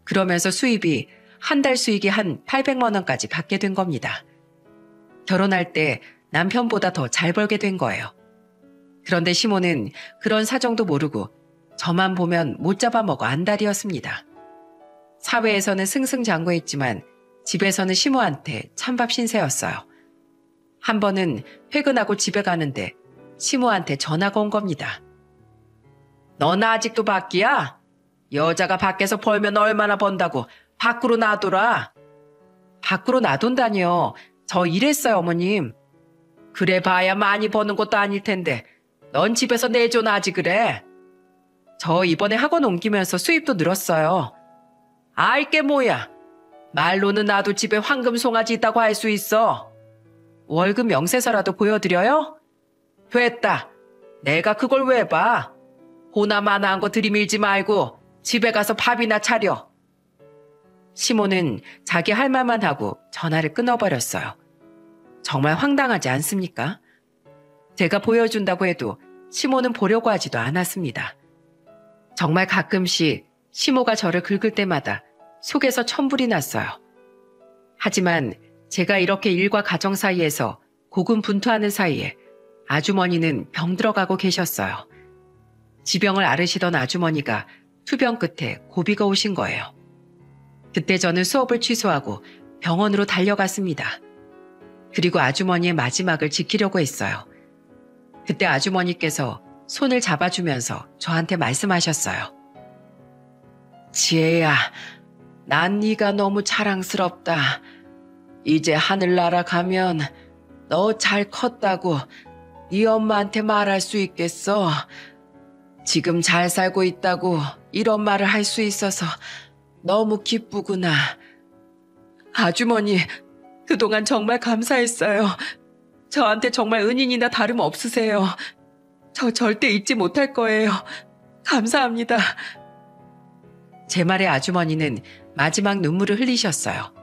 그러면서 수입이 한 달 수익이 한 800만 원까지 받게 된 겁니다. 결혼할 때 남편보다 더 잘 벌게 된 거예요. 그런데 시모는 그런 사정도 모르고 저만 보면 못 잡아먹어 안달이었습니다. 사회에서는 승승장구했지만 집에서는 시모한테 찬밥 신세였어요. 한 번은 퇴근하고 집에 가는데 시모한테 전화가 온 겁니다. 너나 아직도 밖이야? 여자가 밖에서 벌면 얼마나 번다고 밖으로 놔둬라. 밖으로 놔둔다니요. 저 일했어요, 어머님. 그래 봐야 많이 버는 것도 아닐 텐데 넌 집에서 내줘나 하지 그래. 저 이번에 학원 옮기면서 수입도 늘었어요. 알게 뭐야. 말로는 나도 집에 황금 송아지 있다고 할 수 있어. 월급 명세서라도 보여드려요? 됐다. 내가 그걸 왜 봐. 호나마나한 거 들이밀지 말고 집에 가서 밥이나 차려. 시모는 자기 할 말만 하고 전화를 끊어버렸어요. 정말 황당하지 않습니까? 제가 보여준다고 해도 시모는 보려고 하지도 않았습니다. 정말 가끔씩 시모가 저를 긁을 때마다 속에서 천불이 났어요. 하지만 제가 이렇게 일과 가정 사이에서 고군분투하는 사이에 아주머니는 병들어가고 계셨어요. 지병을 앓으시던 아주머니가 투병 끝에 고비가 오신 거예요. 그때 저는 수업을 취소하고 병원으로 달려갔습니다. 그리고 아주머니의 마지막을 지키려고 했어요. 그때 아주머니께서 손을 잡아주면서 저한테 말씀하셨어요. 지혜야, 난 네가 너무 자랑스럽다. 이제 하늘나라 가면 너 잘 컸다고 네 엄마한테 말할 수 있겠어. 지금 잘 살고 있다고 이런 말을 할 수 있어서 너무 기쁘구나. 아주머니, 그동안 정말 감사했어요. 저한테 정말 은인이나 다름없으세요. 저 절대 잊지 못할 거예요. 감사합니다. 제 말에 아주머니는 마지막 눈물을 흘리셨어요.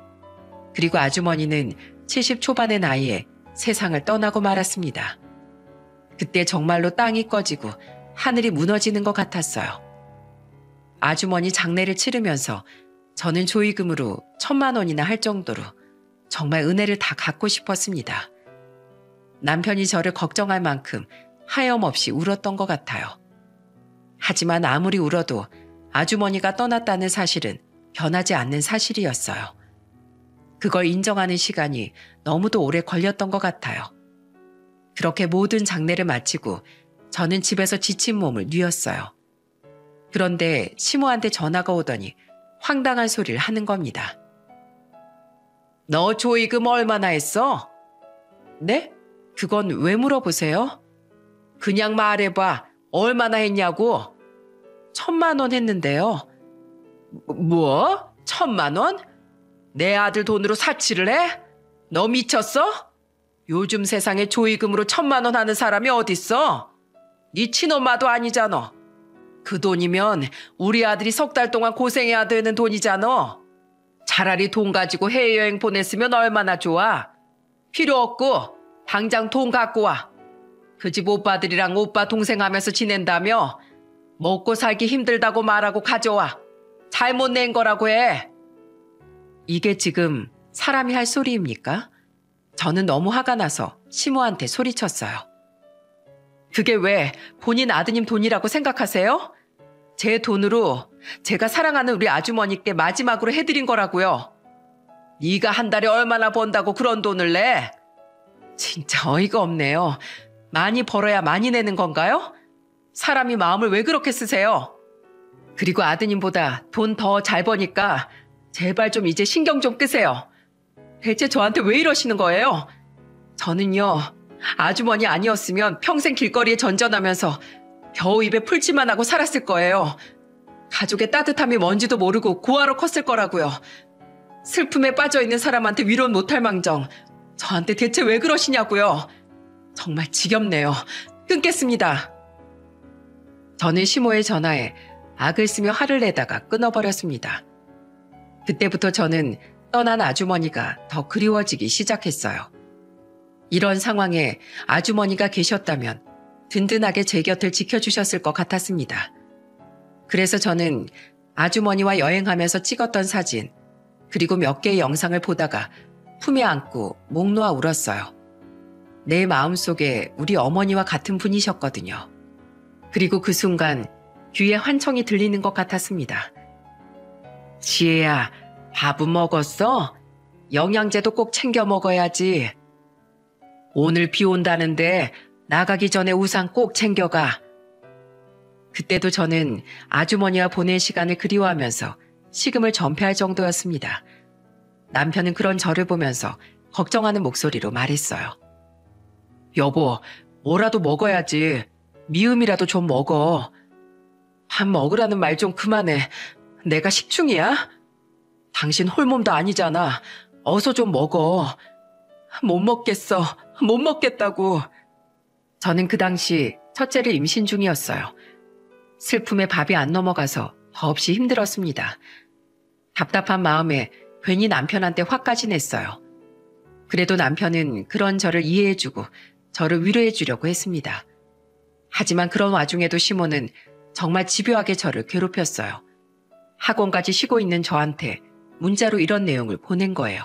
그리고 아주머니는 70 초반의 나이에 세상을 떠나고 말았습니다. 그때 정말로 땅이 꺼지고 하늘이 무너지는 것 같았어요. 아주머니 장례를 치르면서 저는 조의금으로 1,000만 원이나 할 정도로 정말 은혜를 다 갚고 싶었습니다. 남편이 저를 걱정할 만큼 하염없이 울었던 것 같아요. 하지만 아무리 울어도 아주머니가 떠났다는 사실은 변하지 않는 사실이었어요. 그걸 인정하는 시간이 너무도 오래 걸렸던 것 같아요. 그렇게 모든 장례를 마치고 저는 집에서 지친 몸을 뉘었어요. 그런데 시모한테 전화가 오더니 황당한 소리를 하는 겁니다. 너 조의금 얼마나 했어? 네? 그건 왜 물어보세요? 그냥 말해봐. 얼마나 했냐고. 1,000만 원 했는데요. 뭐? 1,000만 원? 내 아들 돈으로 사치를 해? 너 미쳤어? 요즘 세상에 조의금으로 1,000만 원 하는 사람이 어딨어? 네 친엄마도 아니잖아. 그 돈이면 우리 아들이 3달 동안 고생해야 되는 돈이잖아. 차라리 돈 가지고 해외여행 보냈으면 얼마나 좋아. 필요 없고 당장 돈 갖고 와. 그 집 오빠들이랑 오빠 동생 하면서 지낸다며 먹고 살기 힘들다고 말하고 가져와. 잘못 낸 거라고 해. 이게 지금 사람이 할 소리입니까? 저는 너무 화가 나서 시모한테 소리쳤어요. 그게 왜 본인 아드님 돈이라고 생각하세요? 제 돈으로 제가 사랑하는 우리 아주머니께 마지막으로 해드린 거라고요. 네가 한 달에 얼마나 번다고 그런 돈을 내? 진짜 어이가 없네요. 많이 벌어야 많이 내는 건가요? 사람이 마음을 왜 그렇게 쓰세요? 그리고 아드님보다 돈 더 잘 버니까 제발 좀 이제 신경 좀 끄세요. 대체 저한테 왜 이러시는 거예요? 저는요, 아주머니 아니었으면 평생 길거리에 전전하면서 겨우 입에 풀칠만 하고 살았을 거예요. 가족의 따뜻함이 뭔지도 모르고 고아로 컸을 거라고요. 슬픔에 빠져있는 사람한테 위로는 못할 망정 저한테 대체 왜 그러시냐고요. 정말 지겹네요. 끊겠습니다. 저는 시모의 전화에 악을 쓰며 화를 내다가 끊어버렸습니다. 그때부터 저는 떠난 아주머니가 더 그리워지기 시작했어요. 이런 상황에 아주머니가 계셨다면 든든하게 제 곁을 지켜주셨을 것 같았습니다. 그래서 저는 아주머니와 여행하면서 찍었던 사진, 그리고 몇 개의 영상을 보다가 품에 안고 목 놓아 울었어요. 내 마음속에 우리 어머니와 같은 분이셨거든요. 그리고 그 순간 귀에 환청이 들리는 것 같았습니다. 지혜야, 밥은 먹었어? 영양제도 꼭 챙겨 먹어야지. 오늘 비 온다는데 나가기 전에 우산 꼭 챙겨가. 그때도 저는 아주머니와 보낸 시간을 그리워하면서 식음을 전폐할 정도였습니다. 남편은 그런 저를 보면서 걱정하는 목소리로 말했어요. 여보, 뭐라도 먹어야지. 미음이라도 좀 먹어. 밥 먹으라는 말 좀 그만해. 내가 식충이야? 당신 홀몸도 아니잖아. 어서 좀 먹어. 못 먹겠어. 못 먹겠다고. 저는 그 당시 첫째를 임신 중이었어요. 슬픔에 밥이 안 넘어가서 더없이 힘들었습니다. 답답한 마음에 괜히 남편한테 화까지 냈어요. 그래도 남편은 그런 저를 이해해주고 저를 위로해주려고 했습니다. 하지만 그런 와중에도 시모는 정말 집요하게 저를 괴롭혔어요. 학원까지 쉬고 있는 저한테 문자로 이런 내용을 보낸 거예요.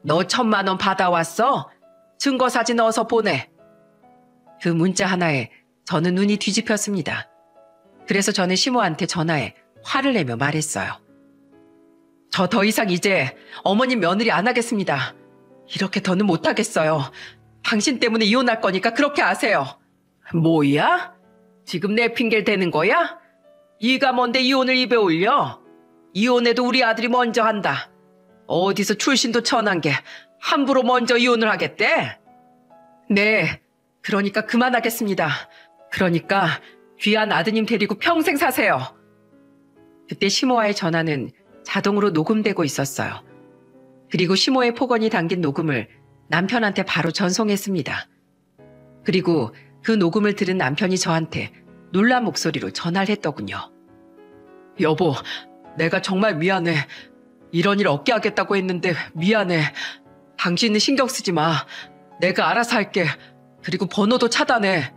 너 1,000만 원 받아왔어? 증거사진 어서 보내. 그 문자 하나에 저는 눈이 뒤집혔습니다. 그래서 저는 시모한테 전화해 화를 내며 말했어요. 저 더 이상 이제 어머님 며느리 안 하겠습니다. 이렇게 더는 못 하겠어요. 당신 때문에 이혼할 거니까 그렇게 아세요. 뭐야? 지금 내 핑계를 대는 거야? 네가 뭔데 이혼을 입에 올려? 이혼해도 우리 아들이 먼저 한다. 어디서 출신도 천한 게 함부로 먼저 이혼을 하겠대? 네, 그러니까 그만하겠습니다. 그러니까 귀한 아드님 데리고 평생 사세요. 그때 시모와의 전화는 자동으로 녹음되고 있었어요. 그리고 시모의 폭언이 담긴 녹음을 남편한테 바로 전송했습니다. 그리고 그 녹음을 들은 남편이 저한테 놀란 목소리로 전화를 했더군요. 여보, 내가 정말 미안해. 이런 일 없게 하겠다고 했는데 미안해. 당신은 신경 쓰지 마. 내가 알아서 할게. 그리고 번호도 차단해.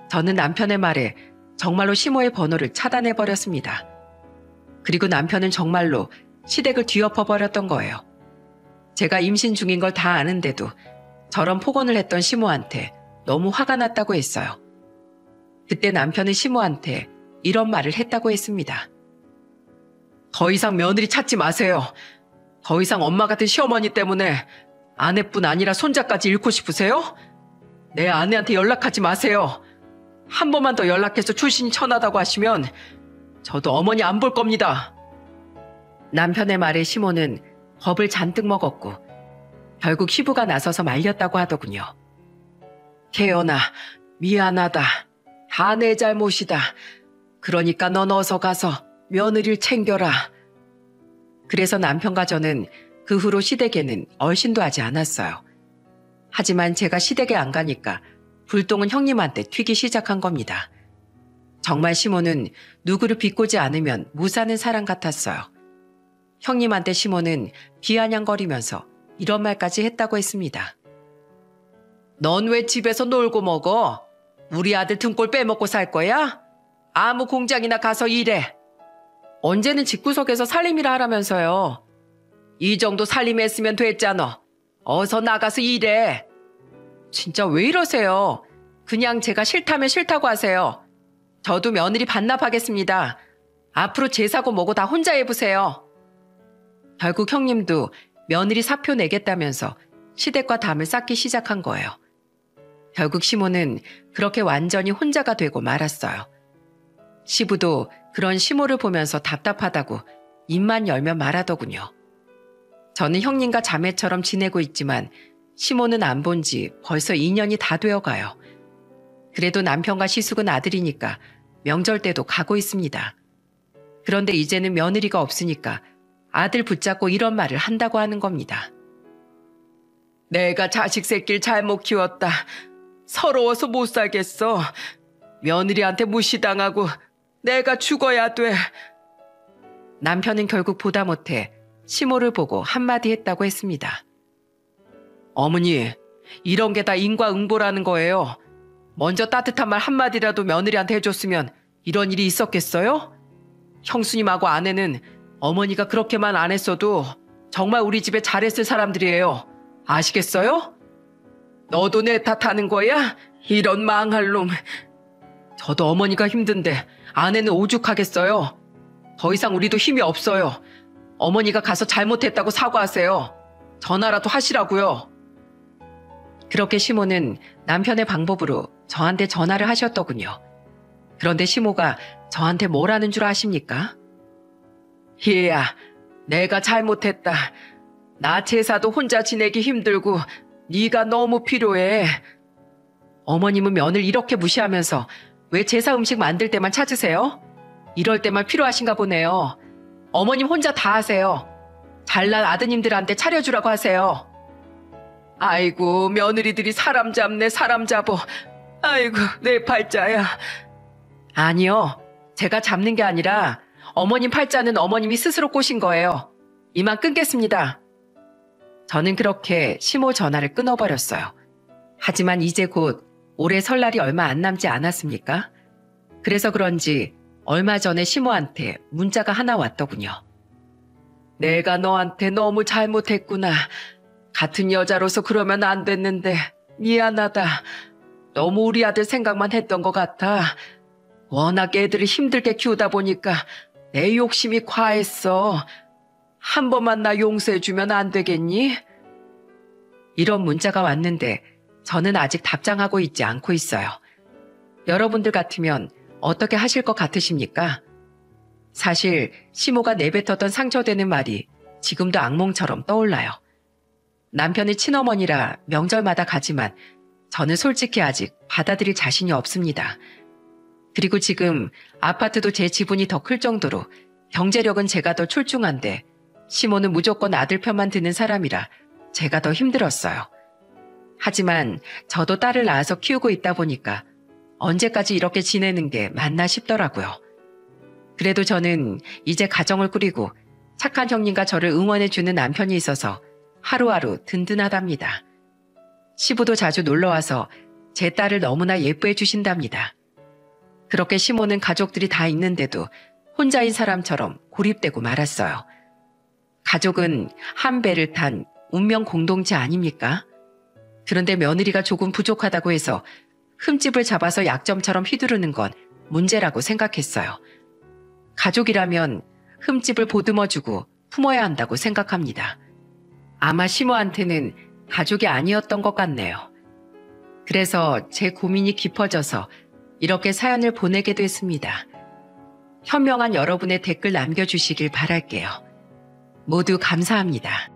저는 남편의 말에 정말로 시모의 번호를 차단해버렸습니다. 그리고 남편은 정말로 시댁을 뒤엎어버렸던 거예요. 제가 임신 중인 걸 다 아는데도 저런 폭언을 했던 시모한테 너무 화가 났다고 했어요. 그때 남편은 시모한테 이런 말을 했다고 했습니다. 더 이상 며느리 찾지 마세요. 더 이상 엄마 같은 시어머니 때문에 아내뿐 아니라 손자까지 잃고 싶으세요? 내 아내한테 연락하지 마세요. 한 번만 더 연락해서 출신이 천하다고 하시면 저도 어머니 안 볼 겁니다. 남편의 말에 시모는 겁을 잔뜩 먹었고 결국 시부가 나서서 말렸다고 하더군요. 태연아, 미안하다. 다 내 잘못이다. 그러니까 넌 어서 가서 며느리를 챙겨라. 그래서 남편과 저는 그 후로 시댁에는 얼씬도 하지 않았어요. 하지만 제가 시댁에 안 가니까 불똥은 형님한테 튀기 시작한 겁니다. 정말 시모는 누구를 비꼬지 않으면 무사는 사람 같았어요. 형님한테 시모는 비아냥거리면서 이런 말까지 했다고 했습니다. 넌 왜 집에서 놀고 먹어? 우리 아들 등골 빼먹고 살 거야? 아무 공장이나 가서 일해. 언제는 집구석에서 살림이라 하라면서요. 이 정도 살림했으면 됐잖아. 어서 나가서 일해. 진짜 왜 이러세요? 그냥 제가 싫다면 싫다고 하세요. 저도 며느리 반납하겠습니다. 앞으로 제 사고 뭐고 다 혼자 해보세요. 결국 형님도 며느리 사표 내겠다면서 시댁과 담을 쌓기 시작한 거예요. 결국 시모는 그렇게 완전히 혼자가 되고 말았어요. 시부도 그런 시모를 보면서 답답하다고 입만 열면 말하더군요. 저는 형님과 자매처럼 지내고 있지만 시모는 안 본 지 벌써 2년이 다 되어가요. 그래도 남편과 시숙은 아들이니까 명절 때도 가고 있습니다. 그런데 이제는 며느리가 없으니까 아들 붙잡고 이런 말을 한다고 하는 겁니다. 내가 자식 새끼를 잘못 키웠다. 서러워서 못 살겠어. 며느리한테 무시당하고 내가 죽어야 돼. 남편은 결국 보다 못해 시모를 보고 한마디 했다고 했습니다. 어머니, 이런 게 다 인과응보라는 거예요. 먼저 따뜻한 말 한마디라도 며느리한테 해줬으면 이런 일이 있었겠어요? 형수님하고 아내는 어머니가 그렇게만 안 했어도 정말 우리 집에 잘했을 사람들이에요. 아시겠어요? 너도 내 탓하는 거야? 이런 망할 놈. 저도 어머니가 힘든데 아내는 오죽하겠어요. 더 이상 우리도 힘이 없어요. 어머니가 가서 잘못했다고 사과하세요. 전화라도 하시라고요. 그렇게 시모는 남편의 방법으로 저한테 전화를 하셨더군요. 그런데 시모가 저한테 뭐라는 줄 아십니까? 희애야, 내가 잘못했다. 나 제사도 혼자 지내기 힘들고 네가 너무 필요해. 어머님은 며느리 이렇게 무시하면서 왜 제사 음식 만들 때만 찾으세요? 이럴 때만 필요하신가 보네요. 어머님 혼자 다 하세요. 잘난 아드님들한테 차려주라고 하세요. 아이고, 며느리들이 사람 잡네, 사람 잡어. 아이고, 내 팔자야. 아니요, 제가 잡는 게 아니라 어머님 팔자는 어머님이 스스로 꼬신 거예요. 이만 끊겠습니다. 저는 그렇게 시모 전화를 끊어버렸어요. 하지만 이제 곧 올해 설날이 얼마 안 남지 않았습니까? 그래서 그런지 얼마 전에 시모한테 문자가 하나 왔더군요. 내가 너한테 너무 잘못했구나. 같은 여자로서 그러면 안 됐는데 미안하다. 너무 우리 아들 생각만 했던 것 같아. 워낙 애들을 힘들게 키우다 보니까 내 욕심이 과했어. 한 번만 나 용서해주면 안 되겠니? 이런 문자가 왔는데 저는 아직 답장하고 있지 않고 있어요. 여러분들 같으면 어떻게 하실 것 같으십니까? 사실 시모가 내뱉었던 상처되는 말이 지금도 악몽처럼 떠올라요. 남편의 친어머니라 명절마다 가지만 저는 솔직히 아직 받아들일 자신이 없습니다. 그리고 지금 아파트도 제 지분이 더 클 정도로 경제력은 제가 더 출중한데 시모는 무조건 아들 편만 드는 사람이라 제가 더 힘들었어요. 하지만 저도 딸을 낳아서 키우고 있다 보니까 언제까지 이렇게 지내는 게 맞나 싶더라고요. 그래도 저는 이제 가정을 꾸리고 착한 형님과 저를 응원해주는 남편이 있어서 하루하루 든든하답니다. 시부도 자주 놀러와서 제 딸을 너무나 예뻐해 주신답니다. 그렇게 시모는 가족들이 다 있는데도 혼자인 사람처럼 고립되고 말았어요. 가족은 한 배를 탄 운명 공동체 아닙니까? 그런데 며느리가 조금 부족하다고 해서 흠집을 잡아서 약점처럼 휘두르는 건 문제라고 생각했어요. 가족이라면 흠집을 보듬어주고 품어야 한다고 생각합니다. 아마 시모한테는 가족이 아니었던 것 같네요. 그래서 제 고민이 깊어져서 이렇게 사연을 보내게 됐습니다. 현명한 여러분의 댓글 남겨주시길 바랄게요. 모두 감사합니다.